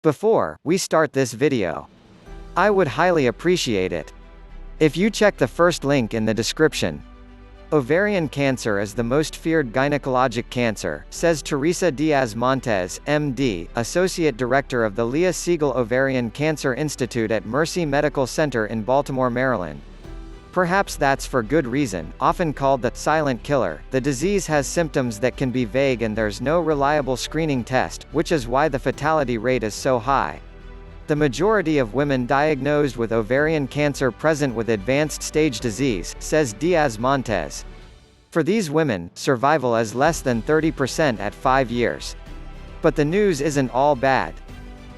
Before we start this video, I would highly appreciate it if you check the first link in the description. Ovarian cancer is the most feared gynecologic cancer, says Teresa Diaz-Montes, MD, Associate Director of the Leah Siegel Ovarian Cancer Institute at Mercy Medical Center in Baltimore, Maryland. Perhaps that's for good reason. Often called the silent killer, the disease has symptoms that can be vague and there's no reliable screening test, which is why the fatality rate is so high. The majority of women diagnosed with ovarian cancer present with advanced stage disease, says Diaz-Montes. For these women, survival is less than 30% at 5 years. But the news isn't all bad.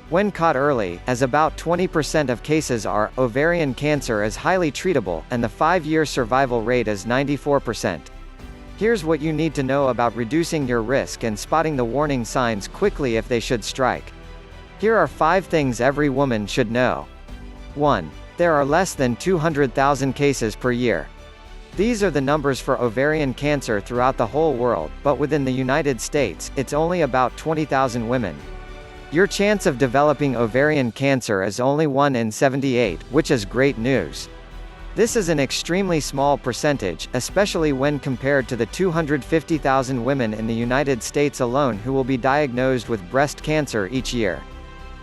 When caught early, as about 20% of cases are, ovarian cancer is highly treatable, and the 5-year survival rate is 94%. Here's what you need to know about reducing your risk and spotting the warning signs quickly if they should strike. Here are 5 things every woman should know. 1. There are less than 200,000 cases per year. These are the numbers for ovarian cancer throughout the whole world, but within the United States, it's only about 20,000 women. Your chance of developing ovarian cancer is only 1 in 78, which is great news. This is an extremely small percentage, especially when compared to the 250,000 women in the United States alone who will be diagnosed with breast cancer each year.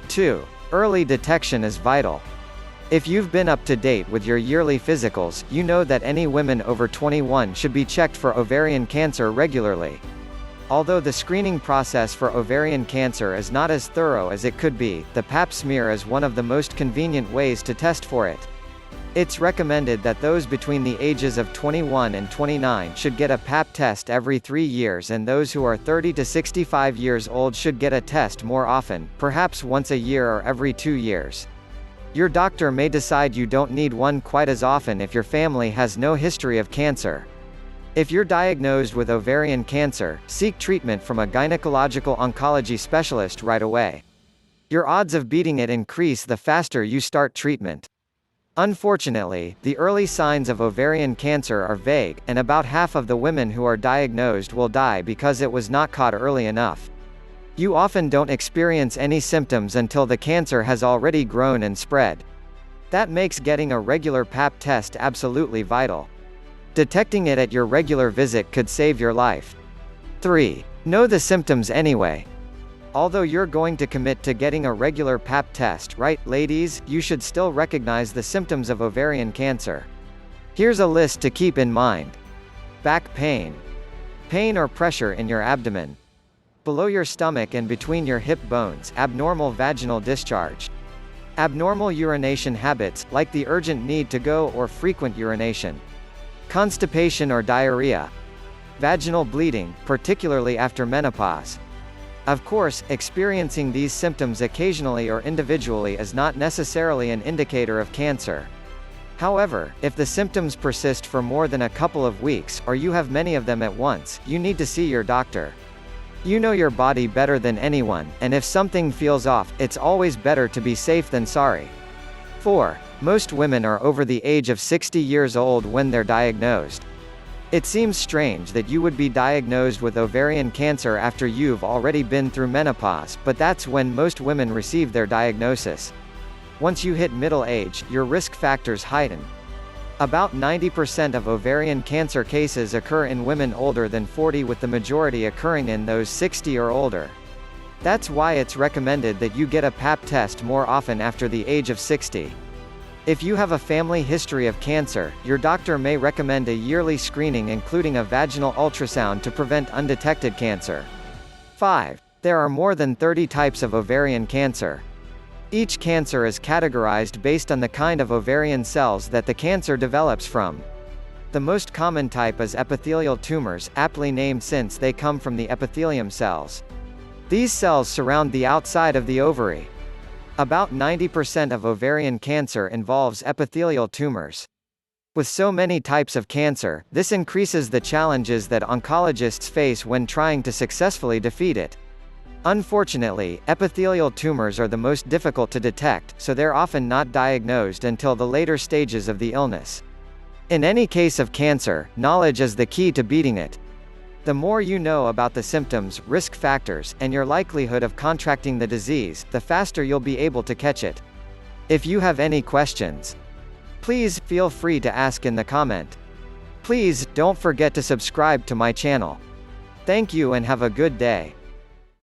2. Early detection is vital. If you've been up to date with your yearly physicals, you know that any women over 21 should be checked for ovarian cancer regularly. Although the screening process for ovarian cancer is not as thorough as it could be, the pap smear is one of the most convenient ways to test for it. It's recommended that those between the ages of 21 and 29 should get a pap test every 3 years, and those who are 30 to 65 years old should get a test more often, perhaps once a year or every 2 years. Your doctor may decide you don't need one quite as often if your family has no history of cancer. If you're diagnosed with ovarian cancer, seek treatment from a gynecological oncology specialist right away. Your odds of beating it increase the faster you start treatment. Unfortunately, the early signs of ovarian cancer are vague, and about half of the women who are diagnosed will die because it was not caught early enough. You often don't experience any symptoms until the cancer has already grown and spread. That makes getting a regular pap test absolutely vital. Detecting it at your regular visit could save your life. 3. Know the symptoms anyway. Although you're going to commit to getting a regular pap test, right, ladies, you should still recognize the symptoms of ovarian cancer. Here's a list to keep in mind. Back pain. Pain or pressure in your abdomen. Below your stomach and between your hip bones, abnormal vaginal discharge. Abnormal urination habits, like the urgent need to go or frequent urination. Constipation or diarrhea. Vaginal bleeding, particularly after menopause. Of course, experiencing these symptoms occasionally or individually is not necessarily an indicator of cancer. However, if the symptoms persist for more than a couple of weeks, or you have many of them at once, you need to see your doctor. You know your body better than anyone, and if something feels off, it's always better to be safe than sorry. 4. Most women are over the age of 60 years old when they're diagnosed. It seems strange that you would be diagnosed with ovarian cancer after you've already been through menopause, but that's when most women receive their diagnosis. Once you hit middle age, your risk factors heighten. About 90% of ovarian cancer cases occur in women older than 40, with the majority occurring in those 60 or older. That's why it's recommended that you get a pap test more often after the age of 60. If you have a family history of cancer, your doctor may recommend a yearly screening including a vaginal ultrasound to prevent undetected cancer. 5. There are more than 30 types of ovarian cancer. Each cancer is categorized based on the kind of ovarian cells that the cancer develops from. The most common type is epithelial tumors, aptly named since they come from the epithelium cells. These cells surround the outside of the ovary. About 90% of ovarian cancer involves epithelial tumors. With so many types of cancer, this increases the challenges that oncologists face when trying to successfully defeat it. Unfortunately, epithelial tumors are the most difficult to detect, so they're often not diagnosed until the later stages of the illness. In any case of cancer, knowledge is the key to beating it. The more you know about the symptoms, risk factors, and your likelihood of contracting the disease, the faster you'll be able to catch it. If you have any questions, please feel free to ask in the comment. Please don't forget to subscribe to my channel. Thank you and have a good day.